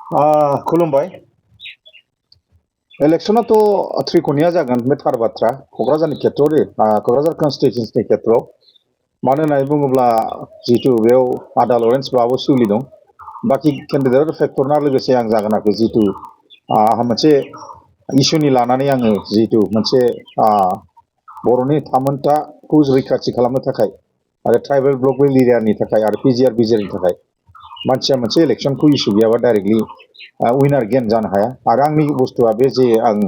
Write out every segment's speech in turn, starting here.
खुलुमबाय इलेक्सनाथ' त्रिक'निया जागोन बे थार बाथ्रा क'क्राझारनि खेथ्रआव क'क्राझार कनस्टिटुयेन्सिनि खेथ्रआव मानो होननानै बुङोब्ला जिहेतु बेयाव आदा लरेन्स बाबु सिउलि दं बाखि केन्डिडेट फेक्टरना लोगोसे आं जागोनाखै जिहेतु आंहा मोनसे इसुनि लानानै आङो जिहेतु मोनसे बर'नि थामोनथाखौ रैखाथि खालामनो थाखाय आरो ट्राइबेल ब्लक एरियानि थाखाय आरो पिजिआर बिजिआरनि थाखाय मानसिया मोनसे इलेक्सनखौ इसु गैयाबा डाइरेक्टलि विनार गेन जानो हाया आरो आंनि बुस्थुआ बे जे आं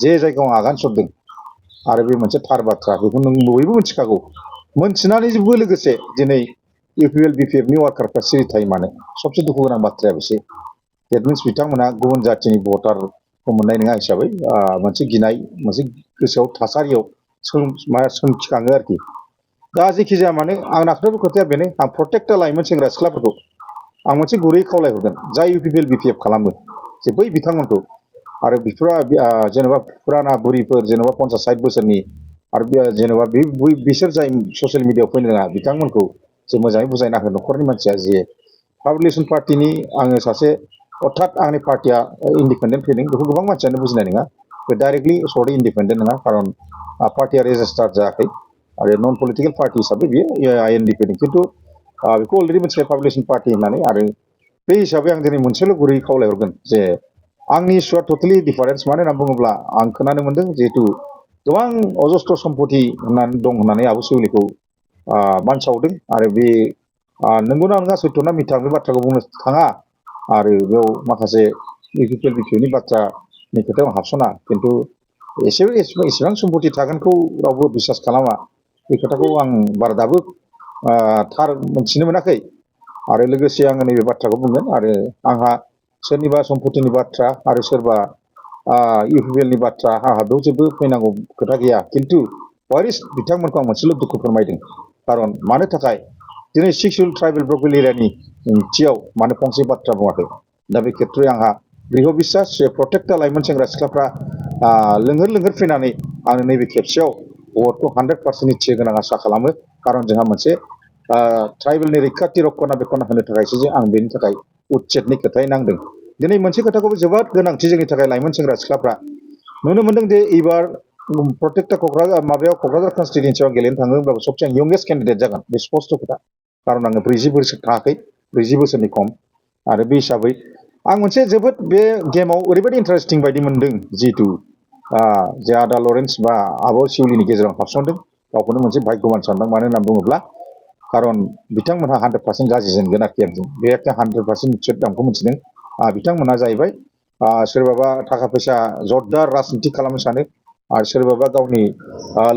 जे जायगायाव आगान सुरदों आरो बे मोनसे थार बाथ्रा बेखौ नों बयबो मिथिखागौ मोनथिनानैबो लोगोसे दिनै इउपिएल बिपिएफनि वार्कारफ्रा सिरि थायो मानो सबसे दुखु गोनां बाथ्राया बेसो देट मिन्स बिथांमोना गुबुन जाथिनि भटारखौ मोननाय नङा हिसाबै मोनसे गिनाय मोनसे गोसोआव थासारियाव सोमजिखाङो आरोखि दा जेखि जाया मानो आंना खोथाया बेनो आं प्रत्येकटा लाइमोन सेंग्रा सिख्लाफोरखौ आं मोनसे गुरै खावलायहरगोन जाय इउपिपिएल बिपिएफ खालामो जे बै बिथांमोनखौ आरो बिफोरा जेनेबा फुराना बुरिफोर जेनेबा 50-60 बोसोरनि आरो जेनेबा बिसोर जाय ससियेल मिडियायाव फैनो रोङा बिथांमोनखौ जे मोजाङै बुजायना हो न'खरनि मानसिया जे पाब्लिकेसन पार्टिनि आङो सासे अर्थात आंनि पार्टिया इन्डिपेन्डेन्ट फैदों बेखौ गोबां मानसियानो बुजिनाय नङा बे डाइरेक्टलि सर्टै इन्डिपेन्डेन्ट नङा खारन पार्टिया रेजिस्टार जायाखै आरो नन पलिटिकेल पार्टि हिसाबै बेयो आइएनडिपिनि खिन्थु बेखौ अलरेडि मोनसे पाब्लिकेसन पार्टि होननानै आरो बे हिसाबै आं दिनै मोनसेल' गुरै खावलायहरगोन जे आंनि इस्युआ टटेलि डिफारेन्स मानो होनना बुङोब्ला आं खोनानो मोन्दों जिहेतु गोबां अजस्त्र सम्पति होननानै दं होननानै आबु सिउलिखौ मानसावदों आरो बे नंगौना नङा सैथ'ना मिथां बे बाथ्राखौ बुंनो थाङा आरो बेयाव माखासे इउपिपिएल बिपिएफनि बाथ्रानि खोथायाव हाबसना खिन्थु एसेबां सम्पति थागोनखौ रावबो बिसास खालामा बे खोथाखौ आं बारा दाबो थार मोनथिनो मोनाखै आरो लोगोसे आङो नैबे बाथ्राखौ बुंगोन आरो आंहा सोरनिबा सम्पतिनि बाथ्रा आरो सोरबा इउपिपिएलनि बाथ्रा आंहा बेयाव जेबो फैनांगौ खोथा गैया खिन्थु वारिस बिथांमोनखौ आं मोनसेल' दुखु फोरमायदों खारन मानो थाखाय दिनै सिक्सुवेल ट्राइबेल ब्लक एरियानि ओंथियाव मानो फंसे बाथ्रा बुङाखै दा बे खेत्र'यै आंहा दृढ़ बिसास जे प्रत्येकटा लाइमोन सेंग्रा सिख्लाफ्रा लोंहोर फैनानै आङो नैबे खेबसेयाव भटखौ 100% निश्चय आसा खालामो खारन जोंहा मोनसे ट्राइबेलनि रैखाथि रक्षना बेखना होनो थाखायसो जे आं बेनि थाखाय उच्चेदनि खोथायै नांदों दिनै मोनसे खोथाखौबो जोबोद गोनांथि जोंनि थाखाय लाइमोन सेंग्रा सिख्लाफ्रा नुनो मोन्दों जे एबार प्रत्येकटा क'क्राझार कनस्टिटुयेन्सियाव गेलेनो थाङो होनब्लाबो सबसे आं यंगेस्ट केन्डिडेट जागोन बे स्पष्ट खोथा खारन आङो 40 बोसोर थाङाखै 40 बोसोरनि खम आरो बे हिसाबै आं मोनसे जोबोद बे गेमाव ओरैबायदि इन्टारेस्टिं बायदि मोन्दों जिहेतु जे आदा लरेन्स बा आब' सिउलिनि गेजेराव हाबसनदों गावखौनो मोनसे भाग्यवान सानदों मानो होनना बुङोब्ला खारन बिथांमोनहा 100% गाज्रि जेनगोन आरोखि आंजों बे 100% निश्चय आंखौ मिथिदों बिथांमोनहा जाहैबाय सोरबाबा थाखा फैसा जरदार राजनिति खालामनो सानो आरो सोरबाबा गावनि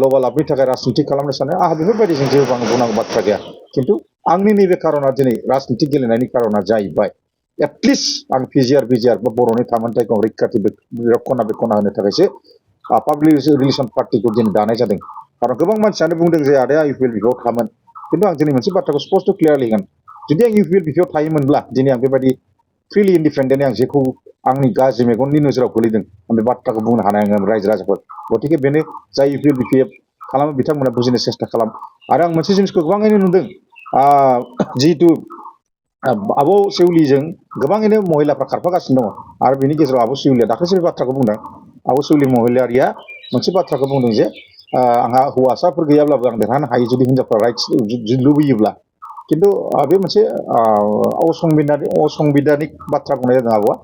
लबा लाबनि थाखाय राजनिति खालामनो सानो आंहा बेफोरबायदिजों जेबो आं बुंनांगौ बाथ्रा गैया खिन्थु आंनि नैबे खारना दिनै राजनिति गेलेनायनि खारना जाहैबाय एटलिस्ट आं पिजिआर बिजिआर बा बर'नि थामोनथायखौ रैखाथि खना बेखना होनो थाखायसो पाब्लिक रिलेसन पार्टिखौ दिनै दानाय जादों खारन गोबां मानसियानो बुंदों जे आदाया इउपिएल बिपिएफआव थामोन खिन्थु आं दिनै मोनसे बाथ्राखौ स्पष्ट क्लियारलि होगोन जुदि आं इउपिएल बिपिएफआव थायोमोनब्ला दिनै आं बेबायदि फ्रिलि इन्डिपेन्डेन्ट आं जेखौ आंनि गाज्रि मेगननि नोजोराव गोलैदों आं बे बाथ्राखौ बुंनो हानाय नङा रायजो राजाफोर गतिके बेनो जाय इउपिएल बिपिएफ खालामो बिथांमोना बुजिनो सेस्था खालाम आरो आं मोनसे जिनिसखौ गोबाङैनो नुदों जिहेतु आब' सिउलिजों गोबाङैनो महिलाफ्रा खारफागासिनो दङ आरो बेनि गेजेराव आब' सिउलिया दाख्लैसो बे बाथ्राखौ बुंदों आब' सिउलि महिलारिया मोनसे बाथ्राखौ बुंदों जे आंहा हौवासाफोर गैयाब्लाबो आं देरहानो हायो जुदि हिनजावफ्रा राइट्स लुबैयोब्ला खिन्थु बे मोनसे असंबिधानिक बाथ्रा बुंनाय जादों आब'आ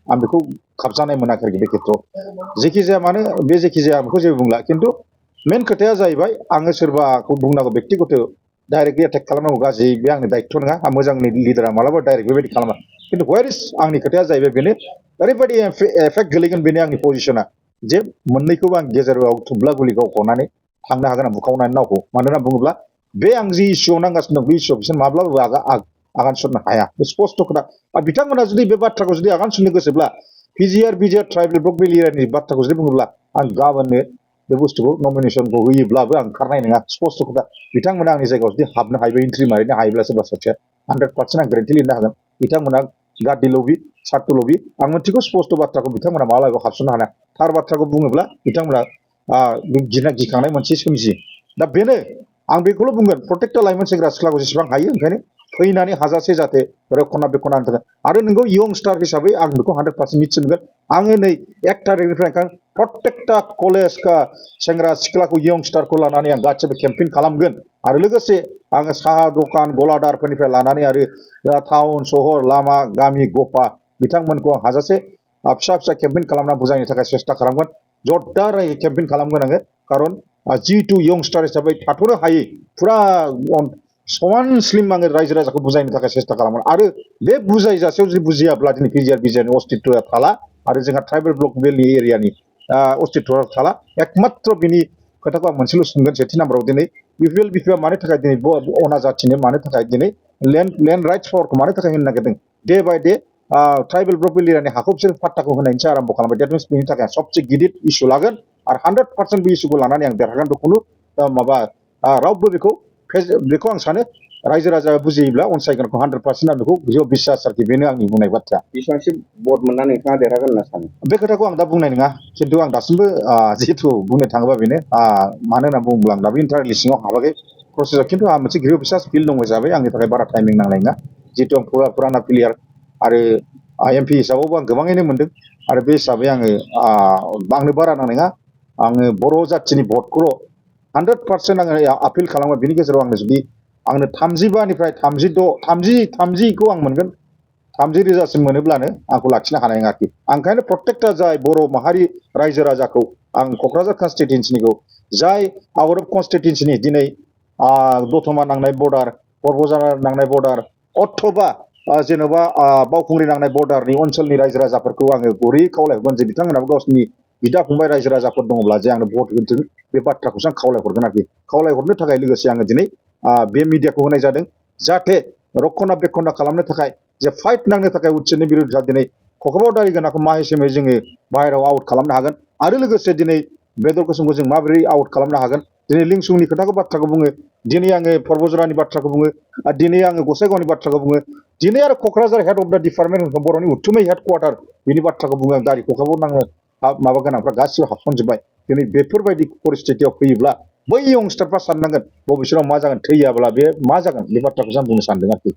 आं बेखौ खाबजानाय मोनाखै आरोखि बे खेत्रआव जेखि जाया मानो बे जेखि जाया आं बेखौ जेबो बुंला खिन्थु मेन खोथाया जाहैबाय आङो सोरबाखौ बुंनांगौ बेक्तिगत डाइरेक्टलि एटेक खालामनांगौ गाज्रि बे आंनि दायित्व नङा आं मोजांनि लिडारा मालाबा डाइरेक्ट बेबायदि खालामा खिन्थु वाइरिस आंनि खोथाया जाहैबाय बेनो ओरैबायदि एफेक्ट गोलैगोन बेनो आंनि पजिसना जे मोननैखौबो आं गेजेराव थुब्ला गुलि गावखनानै थांनो हागोन आं बुखावनानै नावखौ मानो होनना बुङोब्ला बे आं जि इस्युआव नांगासिनो दं बे इस्युआव बिसोर माब्लाबाबो आगान सुरनो हाया बे स्पष्ट खोथा आरो बिथांमोना जुदि बे बाथ्राखौ जुदि आगान सुरनो गोसोब्ला पिजिआर बिजिआर ट्राइबेल ब्लक एरियानि बाथ्राखौ जुदि बुङोब्ला आं गाबोननो बे बुस्थुखौ नमिनेसनखौ होयोब्लाबो आं ओंखारनाय नङा स्पष्ट खोथा बिथांमोना आंनि जायगायाव जुदि हाबनो हायोबा एन्ट्रि मारिनो हायोब्ला सोरबा सासेया 100% आं गेरेन्टि लिरनो हागोन बिथांमोना गादि लबि सार्ट लबि आं मोनथिगौ स्पष्ट बाथ्राखौ बिथांमोना मालाबाबो हाबसननो हानाय थार बाथ्राखौ बुङोब्ला बिथांमोना गिखांनाय मोनसे सोमजियो दा बेनो आं बेखौल' बुंगोन प्रत्येकटा लाइमोन सेंग्रा सिख्लाखौ जेसेबां हायो ओंखायनो फैनानै हाजासे जाहाथे खना बेखना थाखाय आरो नोंगौ यंस्टार हिसाबै आं बेखौ 100% मिथिगोन आङो नै 1 थारिखनिफ्राय प्रत्येकटा कलेज का सेंग्रा सिख्लाखौ यंस्टारखौ लानानै आं गासिबो केम्पेइन खालामगोन आरो लोगोसे आङो साहा दखान गलादारफोरनिफ्राय लानानै आरो टाउन सहर लामा गामि गफा बिथांमोनखौ आं हाजासे फिसा फिसा केम्पेइन खालामना बुजायनो थाखाय सेस्था खालामगोन जरदारै केम्पेइन खालामगोन आङो खारन जिहेतु यंस्टार हिसाबै थाथ'नो हायै फुरा समान स्लिम आङो रायजो राजाखौ बुजायनो थाखाय सेस्था खालामगोन आरो बे बुजायजासेयाव जुदि बुजियाब्ला दिनै पिजिआर बिजिआरनि अस्तित्वआ थाला आरो जोंहा ट्राइबेल ब्लक बेलि एरियानि अस्तित्वआ थाला एकमात्र बिनि खोथाखौ आं मोनसेल' सोंगोन सेथि नाम्बाराव दिनै बिपिएल बिपिएफ मानो थाखाय दिनै अना जाथिनो मानो थाखाय दिनै लेन्ड राइट्स पावारखौ मानो थाखाय होनो नागिरदों day by day tribal block बेल एरियानि हाखौ बिसोर पाट्टाखौ होनायनिसो आरम्भ खालामबाय डेट मिन्स बेनि थाखाय सबसे गिदिर इस्यु लागोन आरो 100% बे इस्युखौ लानानै आं देरहागोन बेखौनो माबा रावबो बेखौ आं सानो रायजो राजा बुजियोब्ला अनसायगोनखौ 100% आं बेखौ बिसास आरोखि बेनो आंनि बुंनाय बाथ्रा बेसेबांसो भट मोनना नोंथाङा देरहागोन होनना सानो बे खोथाखौ आं दा बुंनाय नङा खिन्थु आं दासिमबो जिहेतु बुंनो थाङोबा बेनो मानो होनना बुङोब्ला आं दाबो इन्टारलि सिङाव हाबाखै प्रसेसआव खिन्थु आंहा मोनसे गृह बिसास फिल दङ हिसाबै आंनि थाखाय बारा टाइमिं नांनाय नङा जिहेतु आं फुराना प्लेयार आरो एमपि हिसाबावबो आं गोबाङैनो मोनदों आरो बे हिसाबै आंनो बारा नांनाय नङा आङो बर' जाथिनि भटखौल' 100% आङो आपिल खालामो बिनि गेजेराव आङो जुदि आंनो 35निफ्राय 30खौ आं मोनगोन 30,000सिम मोनोब्लानो आंखौ लाखिनो हानाय नङा आरोखि आं ओंखायनो प्रत्येकटा जाय बर' माहारि रायजो राजाखौ आं क'क्राझार कनस्टिटुवेन्सिनिखौ जाय आउट अफ कनस्टिटुवेन्सिनि दिनै दतमा नांनाय बर्डार परबजारा नांनाय बर्डार अथ'बा जेन'बा बावखुंग्रि नांनाय बर्डारनि ओनसोलनि रायजो राजाफोरखौ आङो गुरै खावलायहरगोन जे बिथांमोनाबो गावसिनि बिदा फंबाय रायजो राजाफोर दङब्ला जे आंनो भट होथों बे बाथ्राखौसो आं खावलायहरगोन आरोखि खावलायहरनो थाखाय लोगोसे आङो दिनै बे मिडियाखौ होनाय जादों जाहाथे रखना बेखना खालामनो थाखाय जे फाइट नांनो थाखाय उत्सबनि बिरुद्ध दिनै क'क्राझार दारिगानाखौ माहिसेमै जोङो बाहेरायाव आउट खालामनो हागोन आरो लोगोसे दिनै बेदर कुसुमखौ जों माबोरै आउट खालामनो हागोन दिनै लिंसुंनि बाथ्राखौ बुङो दिनै आङो परबजरानि बाथ्राखौ बुङो दिनै आङो गसाइगावनि बाथ्राखौ बुङो दिनै आरो Kokrajhar head of the department बर'नि उथुमै हेड क्वार्टार बिनि बाथ्राखौ बुङो आं दारि क'क्राझार नाङो माबा गोनांफ्रा गासिबो हाबसनजोब्बाय दिनै बेफोरबायदि परिस्थितियाव फैयोब्ला बै यंस्टारफ्रा साननांगोन बबेसोराव मा जागोन थैयाब्ला बे मा जागोन बे बाथ्राखौसो आं बुंनो सानदों आरोखि